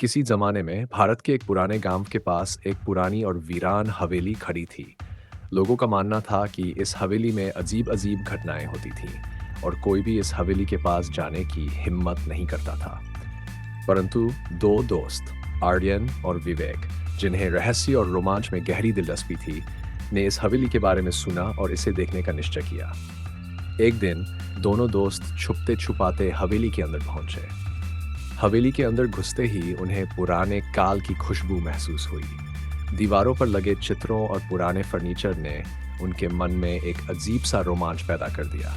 किसी जमाने में भारत के एक पुराने गांव के पास एक पुरानी और वीरान हवेली खड़ी थी। लोगों का मानना था कि इस हवेली में अजीब अजीब घटनाएं होती थीं और कोई भी इस हवेली के पास जाने की हिम्मत नहीं करता था। परंतु दो दोस्त, आर्यन और विवेक, जिन्हें रहस्य और रोमांच में गहरी दिलचस्पी थी, ने इस हवेली के बारे में सुना और इसे देखने का निश्चय किया। एक दिन दोनों दोस्त छुपते छुपाते हवेली के अंदर पहुंचे। हवेली के अंदर घुसते ही उन्हें पुराने काल की खुशबू महसूस हुई। दीवारों पर लगे चित्रों और पुराने फर्नीचर ने उनके मन में एक अजीब सा रोमांच पैदा कर दिया।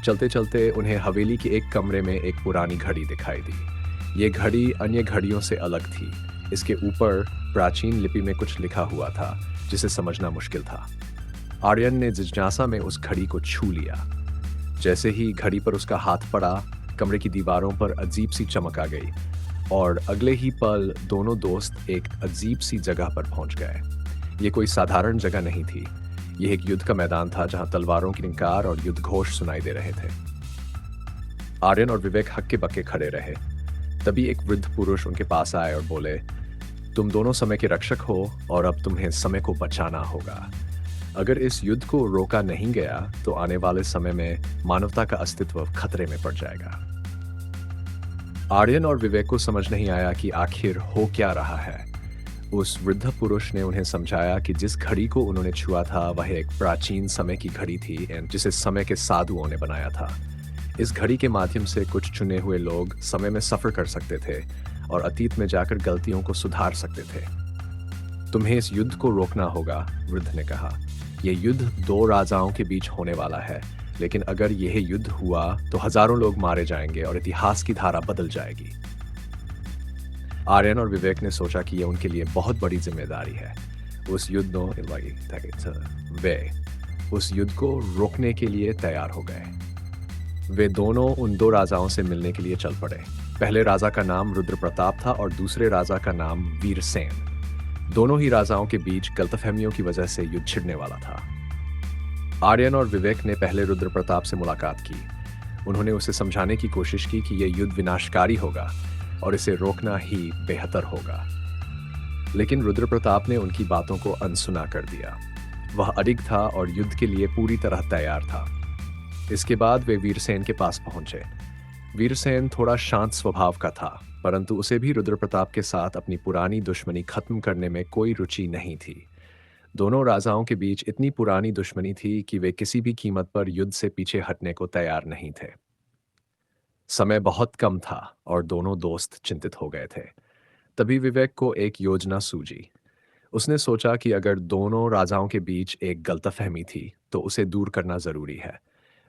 चलते चलते उन्हें हवेली के एक कमरे में एक पुरानी घड़ी दिखाई दी। ये घड़ी अन्य घड़ियों से अलग थी। इसके ऊपर प्राचीन लिपि में कुछ लिखा हुआ था जिसे समझना मुश्किल था। आर्यन ने जिज्ञासा में उस घड़ी को छू लिया। जैसे ही घड़ी पर उसका हाथ पड़ा, कमरे की दीवारों पर अजीब सी चमक आ गई और अगले ही पल दोनों दोस्त एक अजीब सी जगह पर पहुंच गए। ये कोई साधारण जगह नहीं थी। यह एक युद्ध का मैदान था जहां तलवारों की रिंकार और युद्ध घोष सुनाई दे रहे थे। आर्यन और विवेक हक्के बक्के खड़े रहे। तभी एक वृद्ध पुरुष उनके पास आए और बोले, तुम दोनों समय के रक्षक हो और अब तुम्हें समय को बचाना होगा। अगर इस युद्ध को रोका नहीं गया तो आने वाले समय में मानवता का अस्तित्व खतरे में पड़ जाएगा। आर्यन और विवेक को समझ नहीं आया कि आखिर हो क्या रहा है। उस वृद्ध पुरुष ने उन्हें समझाया कि जिस घड़ी को उन्होंने छुआ था वह एक प्राचीन समय की घड़ी थी जिसे समय के साधुओं ने बनाया था। इस घड़ी के माध्यम से कुछ चुने हुए लोग समय में सफर कर सकते थे और अतीत में जाकर गलतियों को सुधार सकते थे। तुम्हें इस युद्ध को रोकना होगा, वृद्ध ने कहा। यह युद्ध दो राजाओं के बीच होने वाला है, लेकिन अगर यह युद्ध हुआ तो हजारों लोग मारे जाएंगे और इतिहास की धारा बदल जाएगी। आर्यन और विवेक ने सोचा कि यह उनके लिए बहुत बड़ी जिम्मेदारी है। वे उस युद्ध को रोकने के लिए तैयार हो गए। वे दोनों उन दो राजाओं से मिलने के लिए चल पड़े। पहले राजा का नाम रुद्र प्रताप था और दूसरे राजा का नाम वीरसेन। दोनों ही राजाओं के बीच गलतफहमियों की वजह से युद्ध छिड़ने वाला था। आर्यन और विवेक ने पहले रुद्र प्रताप से मुलाकात की। उन्होंने उसे समझाने की कोशिश की कि यह युद्ध विनाशकारी होगा और इसे रोकना ही बेहतर होगा। लेकिन रुद्र प्रताप ने उनकी बातों को अनसुना कर दिया। वह अडिग था और युद्ध के लिए पूरी तरह तैयार था। इसके बाद वे वीरसेन के पास पहुंचे। वीरसेन थोड़ा शांत स्वभाव का था, परंतु उसे भी रुद्र प्रताप के साथ अपनी पुरानी दुश्मनी खत्म करने में कोई रुचि नहीं थी। दोनों राजाओं के बीच इतनी पुरानी दुश्मनी थी कि वे किसी भी कीमत पर युद्ध से पीछे हटने को तैयार नहीं थे। समय बहुत कम था और दोनों दोस्त चिंतित हो गए थे। तभी विवेक को एक योजना सूझी। उसने सोचा कि अगर दोनों राजाओं के बीच एक गलतफहमी थी तो उसे दूर करना जरूरी है।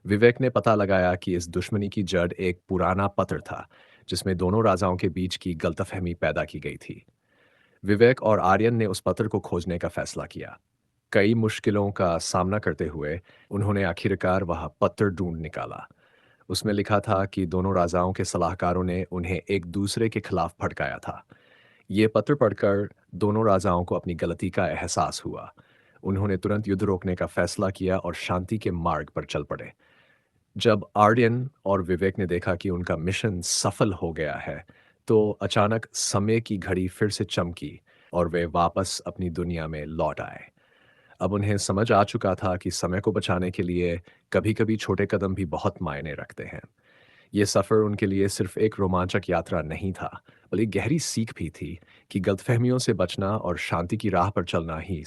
विवेक ने पता लगाया कि इस दुश्मनी की जड़ एक पुराना पत्र था जिसमें दोनों राजाओं के बीच की गलतफहमी पैदा की गई थी। विवेक और आर्यन ने उस पत्र को खोजने का फैसला किया। कई मुश्किलों का सामना करते हुए उन्होंने आखिरकार वह पत्र ढूंढ निकाला। उसमें लिखा था कि दोनों राजाओं के सलाहकारों ने उन्हें एक दूसरे के खिलाफ भड़काया था। ये पत्र पढ़कर दोनों राजाओं को अपनी गलती का एहसास हुआ। उन्होंने तुरंत युद्ध रोकने का फैसला किया और शांति के मार्ग पर चल पड़े। जब आर्यन और विवेक ने देखा कि उनका मिशन सफल हो गया है, तो अचानक समय की घड़ी फिर से चमकी और वे वापस अपनी दुनिया में लौट आए। अब उन्हें समझ आ चुका था कि समय को बचाने के लिए कभी-कभी छोटे कदम भी बहुत मायने रखते हैं। ये सफर उनके लिए सिर्फ एक रोमांचक यात्रा नहीं था, बल्कि गहरी सीख भी थी कि गलतफहमियों से बचना और शांति की राह पर चलना ही